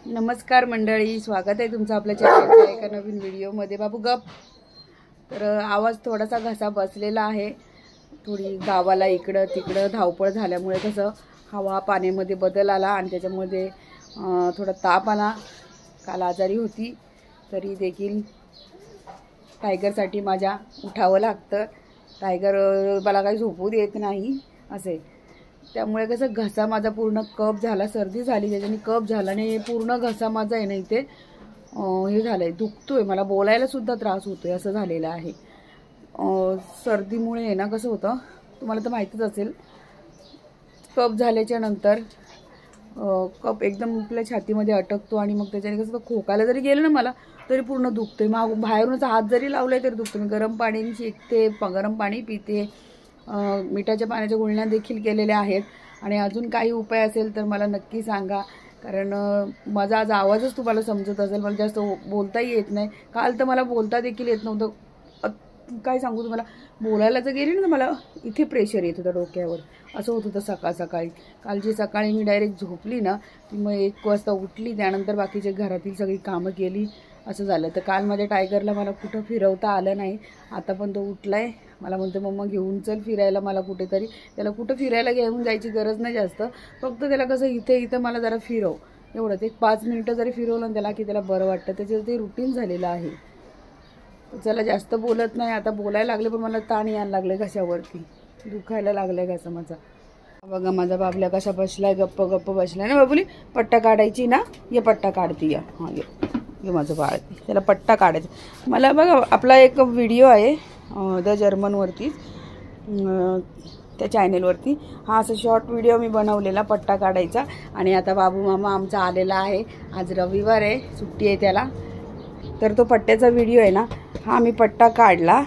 नमस्कार मंडळी, स्वागत आहे तुमचं आपल्या चॅनलच्या एका नवीन व्हिडिओमध्ये। बाबू गप। तर आवाज थोडासा घसा बसलेला आहे, थोडी गावाला इकडं तिकडं धावपळ झाल्यामुळे कसं हवा पाण्यामध्ये बदल आला आणि त्याच्यामध्ये थोडा ताप आला। काल आजारी होती तरी देखील टायगरसाठी माझ्या उठावं लागतं। टायगर मला काही झोपू देत नाही असे, त्यामुळे कसं घसा माझा पूर्ण कप झाला, सर्दी झाली, त्याच्याने कप झाला आणि पूर्ण घसा माझा आहे ना इथे हे झालंय, दुखतोय, मला बोलायला सुद्धा त्रास होतोय असं झालेलं आहे। सर्दीमुळे आहे ना कसं होतं तुम्हाला तर माहितीच असेल, कप झाल्याच्या नंतर कप एकदम आपल्या छातीमध्ये अटकतो आणि मग त्याच्याने कसं खोकायला जरी गेलं ना मला तरी पूर्ण दुखतंय। मग बाहेरूनच हात जरी लावले तरी दुखतं। मी गरम पाणी शेकते, गरम पाणी पिते, मिठाच्या पाण्याच्या गुळण्या देखील केलेल्या आहेत आणि अजून काही उपाय असेल तर मला नक्की सांगा, कारण माझा आज आवाजच तुम्हाला समजत असेल, मला जास्त बोलताही येत नाही। काल तर मला बोलता देखील येत नव्हतं, काय सांगू तुम्हाला, बोलायला जर गेली ना मला इथे प्रेशर येत होतं डोक्यावर, असं होत होतं सकाळ सकाळी। कालची सकाळी मी डायरेक्ट झोपली ना ती मग 1 वाजता उठली, त्यानंतर बाकीचे घरातील सगळी कामं केली, असं झालं। तर काल माझ्या टायगरला मला कुठं फिरवता आलं नाही, आता पण तो उठलाय, मला म्हणतो मम्मा घेऊन चल फिरायला मला कुठेतरी। त्याला कुठं फिरायला घेऊन जायची गरज नाही जास्त, फक्त त्याला कसं इथे मला जरा फिरव, एवढंच, 1-5 मिनिटं जरी फिरवलं त्याला की त्याला बरं वाटतं, त्याचं ते रुटीन झालेलं आहे। त्याला जास्त बोलत नाही, आता बोलायला लागले पण मला ताण यायला लागले घशावरती, दुखायला लागलाय घसा माझा। बघा माझा बाबल्या कसा बसलाय, गप्प गप्प बसलाय ना। बाबुली पट्टा काढायची ना, ये पट्टा काढती या, हां ये माझं बाळ, त्याला पट्टा काढायचा। मला बघा आपला एक व्हिडिओ आहे द जर्मनवरती, त्या चॅनेलवरती, हा असं शॉर्ट व्हिडिओ मी बनवलेला पट्टा काढायचा। आणि आता बाबू मामा आमचा आलेला आहे, आज रविवार आहे, सुट्टी आहे त्याला, तर तो पट्ट्याचा व्हिडिओ आहे ना, हा मी पट्टा काढला।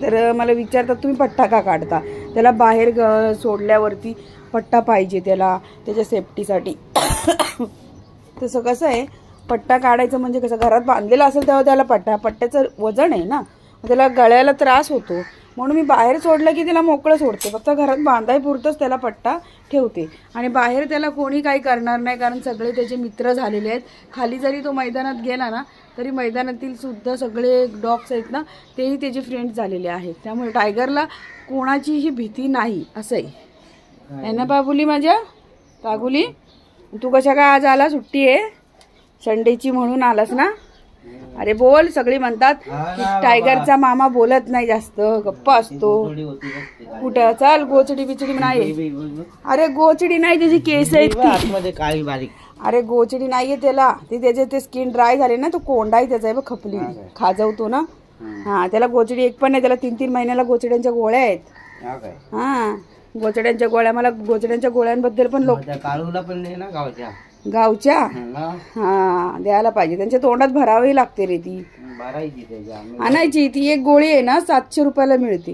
तर मला विचारतात तुम्ही पट्टा का काढता, त्याला बाहेर सोडल्यावरती पट्टा पाहिजे त्याला, त्याच्या सेफ्टीसाठी। तसं कसं आहे, पट्टा काढायचं म्हणजे कसं, घरात बांधलेला असेल तेव्हा त्याला पट्ट्याचं वजन आहे ना, त्याला गळ्याला त्रास होतो, म्हणून मी बाहेर सोडलं की त्याला मोकळं सोडते, फक्त घरात बांधाय पुरतंच त्याला पट्टा ठेवते। आणि बाहेर त्याला कोणी काही करणार नाही, कारण सगळे त्याचे मित्र झालेले आहेत। खाली जरी तो मैदानात गेला ना तरी मैदानातील सुद्धा सगळे डॉग्स आहेत ना, तेही त्याचे फ्रेंड्स झालेले आहेत, त्यामुळे टायगरला कोणाचीही भीती नाही असं आहे ना। बाबुली माझ्या कागुली, तू कशा काय आज आला, सुट्टी आहे संडेची म्हणून आलास ना? अरे बोल, सगळी म्हणतात की टायगरचा मामा बोलत नाही जास्त, गप्प असतो, कुठं चल, गोचडी बिचडी नाही, अरे गोचडी नाही, त्याची केस आहेत काळी बारीक, अरे गोचडी नाहीये त्याला, त्याचे ते स्किन ड्राय झाले ना, तो कोंडा आहे त्याचा, खपली खाजवतो ना, हा, त्याला गोचडी एक पण नाही, त्याला 3-3 महिन्याला गोचड्यांच्या गोळ्या आहेत। हा, गोचड्यांच्या गोळ्या, मला गोचड्यांच्या गोळ्यांबद्दल पण लोक गावच्या हा द्यायला पाहिजे, त्यांच्या तोंडात भरावी लागते रे ती, आणायची ती एक गोळी आहे ना 700 रुपयाला मिळते।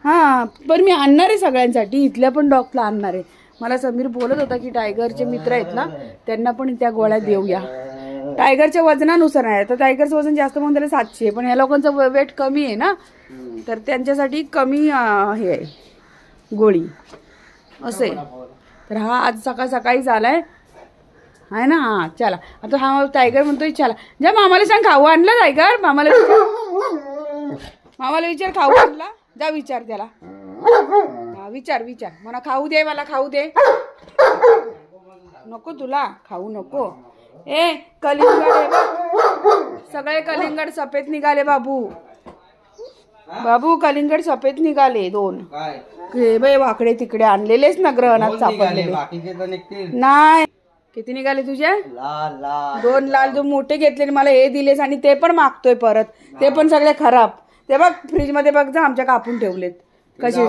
हा, पण मी आणणार आहे सगळ्यांसाठी, इथल्या पण डॉगला आणणार आहे। मला समीर बोलत होता की टायगरचे मित्र आहेत ना त्यांना पण त्या गोळ्या देऊया, टायगरच्या वजनानुसार आहे, तर टायगरचं वजन जास्त म्हणून त्याला 700, पण ह्या लोकांचं वेट कमी आहे ना, तर त्यांच्यासाठी कमी हे आहे गोळी असे। तर हा आज सकाळ सकाळीच आलाय आहे ना, हा चला आता, हा टायगर म्हणतोय चला जा, मामाला सांग खाऊ आणला टायगर, मामाला विचार खाऊ आणला, जा विचार त्याला, हा विचार म्हणा खाऊ दे, मला खाऊ दे, नको तुला खाऊ नको, ए कलिंगड सगळे कलिंगड सफेद निघाले बाबू कलिंगड सफेद निघाले 2, हे बाई वाकडे तिकडे आणलेलेच ना ग्रहणात सापडलेले नाही, किती निघाले तुझे? 2 लाल, जो मोठे घेतले मला हे दिलेस आणि ते पण मागतोय परत, ते पण सगळे खराब, ते बघ फ्रीज मध्ये बघ जा, आमच्या कापून ठेवलेत कसे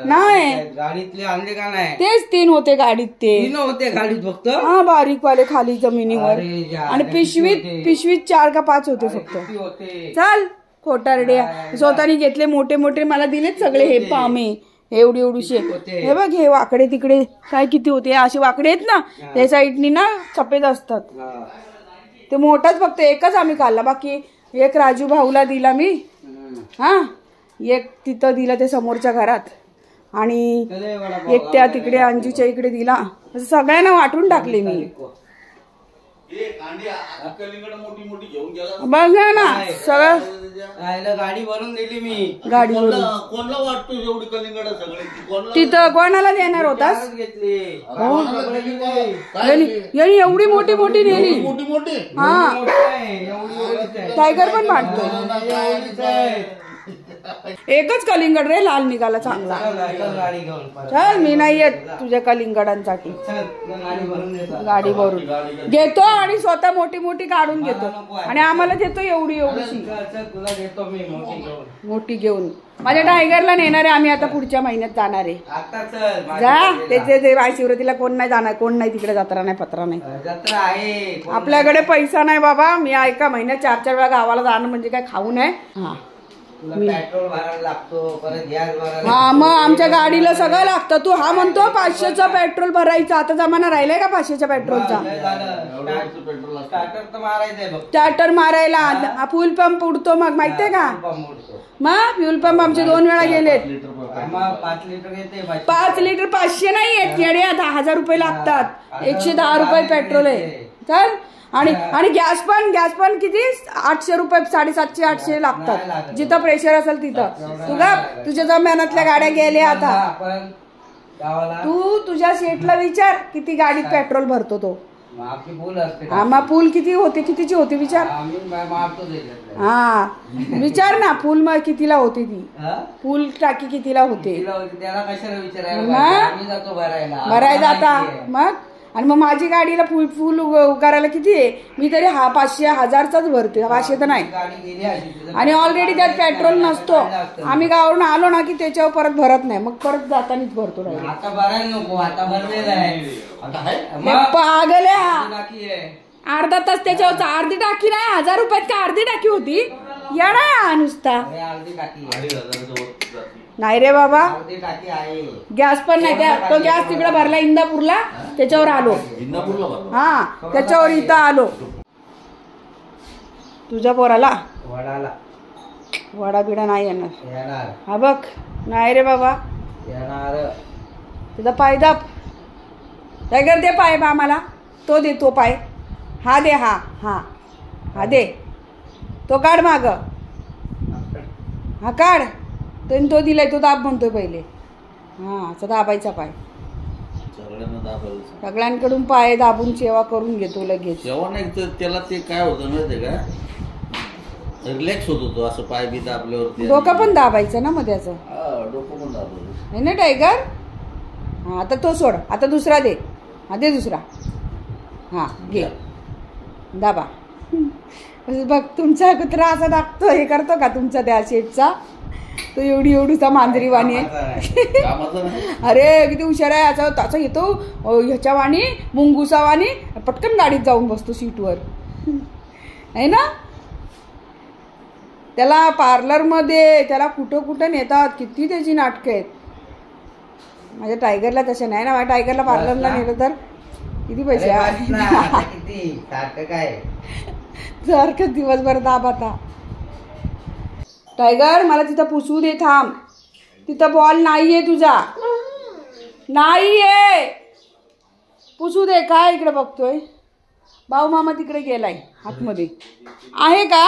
नाही, गाडीतले आणले का नाही, तेच 3 होते गाडीत, ते 3 होते गाडीत फक्त, हा बारीक वाले खाली जमिनीवर, आणि पिशवीत 4 का 5 होते फक्त, चल खोटारड्या, स्वतःने घेतले मोठे मोठे, मला दिलेत सगळे हे पामे एवढीशे, हे बघ हे वाकडे तिकडे काय किती होते, असे वाकडे आहेत ना, त्या साईडनी ना सफेद असतात, ते मोठाच फक्त एकच आम्ही खाल्ला, बाकी एक राजू भाऊला दिला मी, हा एक तिथं दिला ते समोरच्या घरात, आणि एक त्या तिकडे अंजूच्या इकडे दिला, सगळ्यांना वाटून टाकले मी, बघा ना सगळं गाडी भरून दिली मी. गाडी कोणाला वाटतो एवढी कलिंगड सगळे तिथं कोणाला देणार होतास? घेतली यांनी एवढी मोठी मोठी नेली. मोठी मोठी हा टायगर पण वाटतो. एकच कलिंगड रे लाल निघाला चांगला. गाडी घेऊन चल मी नाही येत तुझ्या कलिंगडांसाठी. गाडी भरून घेतो आणि स्वतः मोठी मोठी काढून घेतो आणि आम्हाला देतो एवढी एवढीशी तुला घेतो मी मोठी घेऊन. माझ्या टायगरला नेणार आहे आम्ही आता पुढच्या महिन्यात जाणार आहे. आता चल जा ते शिवरात्रीला कोण नाही जाणार. कोण नाही तिकडे जत्रा नाही पत्रा नाही. जत्रा आहे आपल्याकडे पैसा नाही बाबा. मी एका महिन्यात 4-4 वेळा गावाला जाणं म्हणजे काय खाऊ नये. हा पेट्रोल भरायला लागतो परत गॅस भरायला. हा मग आमच्या गाडीला सगळं लागतं. तू हा म्हणतो 500चा पेट्रोल भरायचा. आता जमाना राहिलाय का 500च्या पेट्रोलचा? स्टार्टर तर मारायचंय बघ. स्टार्टर मारायला फुल पंप उडतो मग माहितीये का? मग फ्युल पंप आमचे 2 वेळा गेलेत. 5 लिटर येते. 5 लिटर 500 नाही येत येड्या. 10,000 रुपये लागतात. 110 रुपये पेट्रोल आहे. चल आणि गॅस पण किती 800 रुपये 750-800 लागतात. जिथं प्रेशर असेल तिथं. तुला तुझ्या जमान्यातल्या गाड्या गेल्या आता. तू तुझ्या सेटला विचार किती गाडीत पेट्रोल भरतो तो. हा मग फुल किती होते? कितीची होती विचार. हा विचार ना फुल मग कितीला होती ती. फुल टाकी कितीला होते भरायला जाता मग. आणि मग माझी गाडीला फुल करायला किती आहे? मी तरी 500-1000चाच भरते. 500 तर नाही. आणि ऑलरेडी त्यात पेट्रोल नसतो. आम्ही गावावरून आलो ना की त्याच्यावर परत भरत नाही. मग परत जातानीच भरतो. आता भरायला नको. आता भरलेलं आहे. पागल आहे. अर्धा तास त्याच्यावर अर्धी टाकी नाही. 1000 रुपयात का अर्धी टाकी होती? येणार नुसता नाही रे बाबा. गॅस पण नाही. तो गॅस तिकडे भरला इंदापूरला. त्याच्यावर आलो. हा त्याच्यावर इथं आलो. तुझ्या पोराला वडा बिडा नाही येणार. हा बघ नाही रे बाबा. तुझा पाय दाब. टायगर दे पाय आम्हाला. तो दे तो पाय. हा दे. हा हा हा दे. तो काढ माग. हा काढ. तो दिलाय तो दाब म्हणतोय पहिले. हा असा दाबायचा पाय. सगळ्यांकडून पाय दाबून सेवा करून घेतो लगेच. सेवा नाही तर त्याला ते काय होतं माहितीये का? रिलॅक्स होत होतो असं पाय बी दाबल्यावरती. डोकं पण दाबायचं ना मग त्याचं. डोकं पण दाबलं आहे ना टायगर. हा आता तो सोड. आता दुसरा दे. हा दे दुसरा. हा घे दाबा. बघ तुमचा कुत्रा असा दाबतो हे करतो का तुमचा त्या शेटचा? तो एवढीचा मांजरी वाणी आहे. अरे किती हुशार आहे. त्याचा येतो ह्याच्या वाणी मुंगुसा वाणी पटकन गाडीत जाऊन बसतो सीटवर आहे ना. त्याला पार्लरमध्ये त्याला कुठं नेतात. किती त्याची नाटकं आहेत. माझ्या टायगरला तशा नाही ना. माझ्या टायगरला पार्लरला नेलं तर किती पैसे सारखं दिवसभर दाब. आता टायगर मला तिथं पुसू दे. थांब. तिथं बॉल नाहीये तुझा. नाहीये पुसू दे. काय इकडे बघतोय? भाऊ मामा तिकडे गेलाय आतमध्ये. आहे का?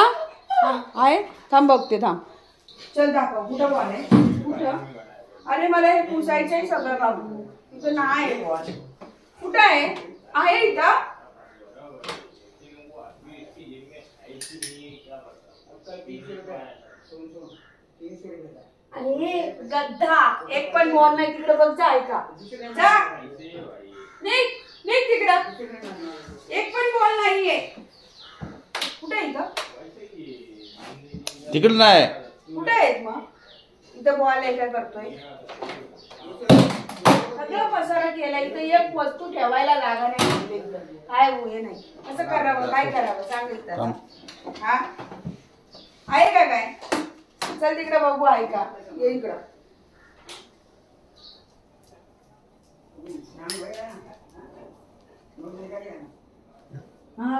आहे. थांब बघते. थांब. चल दाखव कुठं बॉल आहे. कुठं? अरे मला हे पुसायचंय सगळं बाबू. तिथं नाही बॉल. कुठं आहे? आहे इथं. अरे गद्दा एक पण बॉल नाही तिकडे बघ. जा ऐका जा निघ तिकडं. एक पण बॉल नाहीये. कुठे आहे इथं? तिकडे नाही. कुठे आहेत मग? इथं बॉल आहे काय करतोय? सगळं पसारा केला. इथं एक वस्तू ठेवायला जागा नाही. काय हे नाही. असं करावं काय करावं सांगितलं. हा आहे का काय? चल तिकडे बघू. आहे का? ये इकडं. हा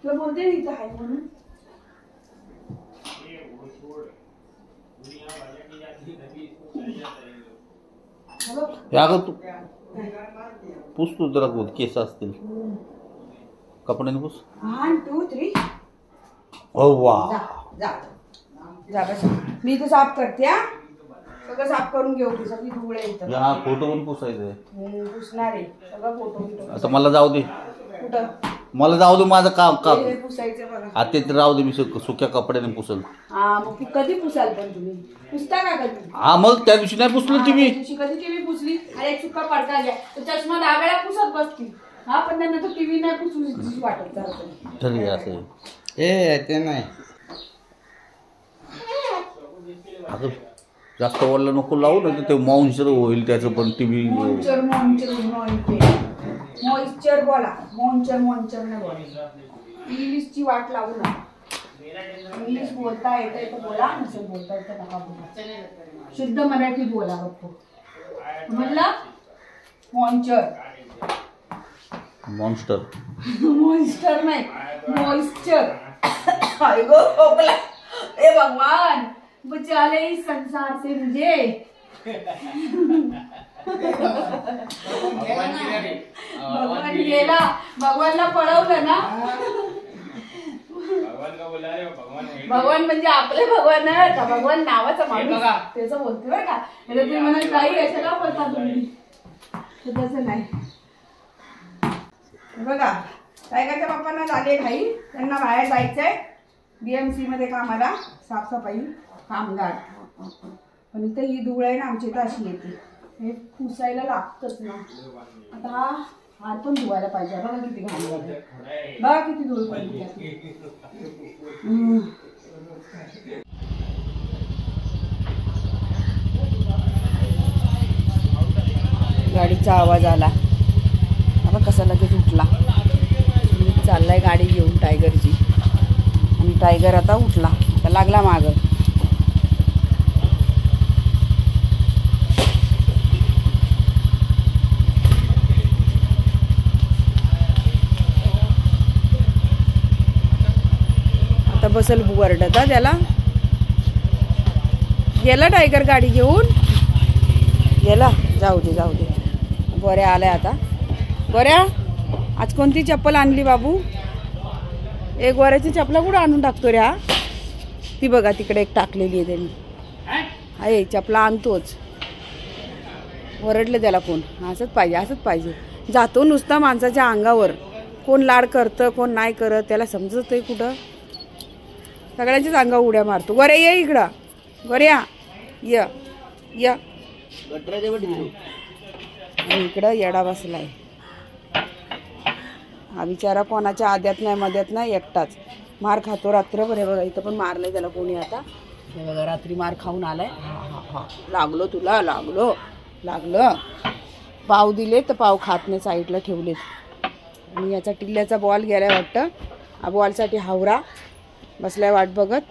तुला बोलते इथं आहे म्हणून. अगं तू पुसतो जरा केस असतील. कपड्याने पुस. 1 2 3. ओ वा. जा जा बस. मी तर साफ करते. सगळं साफ करून घेऊ. ती सगळी धूळ आहे इथं. या फोटो पण पुसायचंय. पुसणार आहे सगळं फोटो. आता मला जाऊ दे. कुठं मला जाऊ दे माझं काम काम. पुसायचं बघा. आता ते राहू दे मी सुक्या कपड्याने पुसल. हा मग ती कधी पुसाल पण तुम्ही पुसता का कधी? हा मग त्या दिवशी नाही पुसलं टीव्ही. कधी टीव्ही पुसली? अरे चुका पडता घ्या तर चष्मा 10 वेळा पुसत बसती. हा पण त्यांना तर टीव्ही नाही पुसून वाटत जरा तरी असं ते नाही. अगं जास्त वरला नको लावू ना ते मॉन्स्टर होईल त्याचं पण टीव्ही. मॉन्स्टर बोला. मॉन्स्टर नाही बोला. इंग्लिशची वाट लावू ना. इंग्लिश बोलता येतं तर बोला. नसेल बोलता येतं नका बोला. शुद्ध मराठी बोला गप्प. म्हणलं मॉन्स्टर मॉन्स्टर नाही मॉइश्चर. गो खोकला. ए भगवान बचा ले इस संसार से मुझे. भगवान गेला. भगवानला पळवलं ना. भगवान म्हणजे आपले भगवान नाही का. भगवान नावाचा माणूस त्याचं बोलते बरं का. तुम्ही म्हणत काही याच्याला बोलता तुम्ही तसं नाही. बघा टायगरच्या बाप्पांना झाले घाई. त्यांना बाहेर जायचंय BMC मध्ये कामाला. साफसफाई कामगार. पण इथे ही धूळ आहे ना आमची तर अशी येते. हे पुसायला लागतच ना. आता हा हात पण धुवायला पाहिजे. बघा किती घाण झालं. बघा किती धूळ पडली. गाडीचा आवाज आला. आता कसा लगेच उठला. चाललाय गाडी घेऊन टायगरची. आणि टायगर आता उठला. आता लागला मागं. आता बसल वरडत त्याला. गेला टायगर गाडी घेऊन. गेला. जाऊ दे. गोऱ्या आलाय आता. गोऱ्या आज कोणती चप्पल आणली बाबू? एक गोऱ्याची चप्पल कुठं आणून टाकतो रे हा? ती बघा तिकडे एक टाकलेली आहे त्यांनी. आहे चपला आणतोच. ओरडले त्याला कोण. असंच पाहिजे. जातो नुसता माणसाच्या अंगावर. कोण लाड करतं कोण नाही करत त्याला समजत आहे कुठं. सगळ्यांच्याच अंगावर उड्या मारतो. गोऱ्या ये इकडं. गोऱ्या य इकडं येडा बसलाय. हा बिचारा कोणाच्या आद्यात नाही मध्यात नाही एकटाच मार खातो रात्रभर. हे बघा इथं पण मारलंय त्याला कोणी आता. हे बघा रात्री मार खाऊन आलाय. लागलो तुला लागलं. पाव दिले तर पाव खात नाही साईडला ठेवलेत. आणि याचा टिल्ल्याचा बॉल गेलाय वाटतं. हा बॉलसाठी हावरा बसलाय वाट बघत.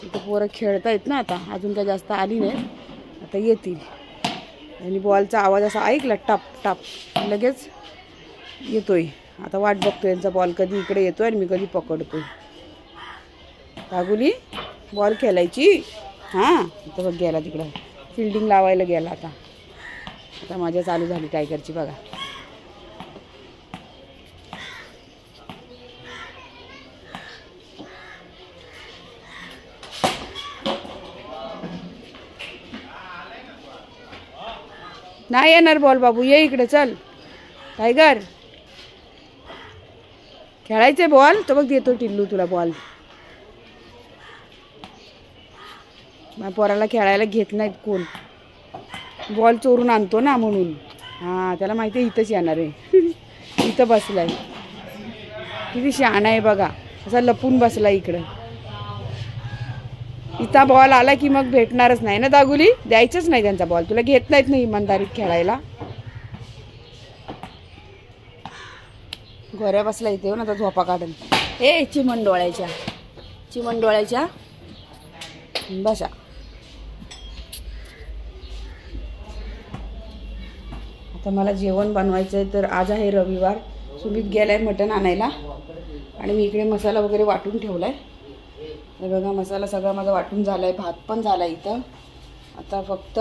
इथं पोरं खेळतायत ना आता. अजून काय जास्त आली नाही. आता येतील. आणि बॉलचा आवाज असा ऐकला टाप टाप लगेच येतोय. आता वाट बघतो यांचा बॉल कधी इकडे येतोय आणि मी कधी पकडतोय. कागुली बॉल खेळायची. हां इथं बघ गेला तिकडं. फिल्डिंग लावायला गेला. आता मजा चालू झाली टायगरची बघा. नाही येणार बॉल बाबू. ये इकडे चल. टायगर खेळायचे बॉल तर बघ देतो टिल्लू तुला बॉल. पोराला खेळायला घेत नाहीत कोण. बॉल चोरून आणतो ना म्हणून. हां त्याला माहिती आहे इथंच येणार आहे. इथं बसलाय. किती शहाणा आहे बघा. असा लपून बसला इकडं. इथं बॉल आला की मग भेटणारच नाही ना दागुली. द्यायचंच नाही त्यांचा बॉल. तुला घेत नाहीत ना इमानदारीत खेळायला. गोऱ्या बसला इथे ना आता झोपा काढून. ए चिमण डोळ्याच्या बसा. आता मला जेवण बनवायचं आहे. तर आज आहे रविवार. सुमित गेलाय मटण आणायला. आणि मी इकडे मसाला वगैरे वाटून ठेवलाय. हे बघा मसाला सगळा माझा वाटून झाला आहे. भात पण झाला इथं. आता फक्त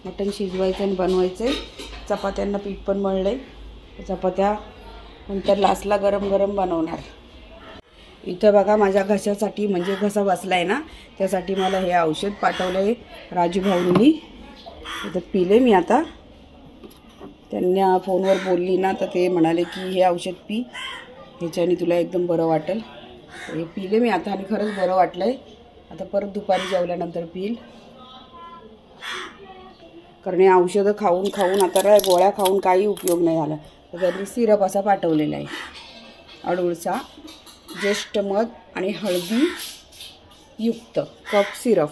मटण शिजवायचं आणि बनवायचं आहे. चपात्यांना पीठ पण मळलं आहे. चपात्या नंतर लास्टला गरम गरम बनवणार. इथं बघा माझ्या घशासाठी म्हणजे घसा बसला आहे ना, त्यासाठी मला हे औषध पाठवलं आहे राजू भाऊंनी. इथं पिले मी आता. त्यांना फोनवर बोलली ना तर ते म्हणाले की हे औषध पी, ह्याच्याने तुला एकदम बरं वाटेल. हे पिले मी आता आणि खरंच बरं वाटलं आहे. आता परत दुपारी जेवल्यानंतर पिईल. कारण हे औषधं खाऊन खाऊन आता काय गोळ्या खाऊन काही उपयोग नाही झाला. तर त्यांनी सिरप असा पाठवलेला आहे, अडूळसा ज्येष्ठ मध आणि हळदी युक्त कप सिरप.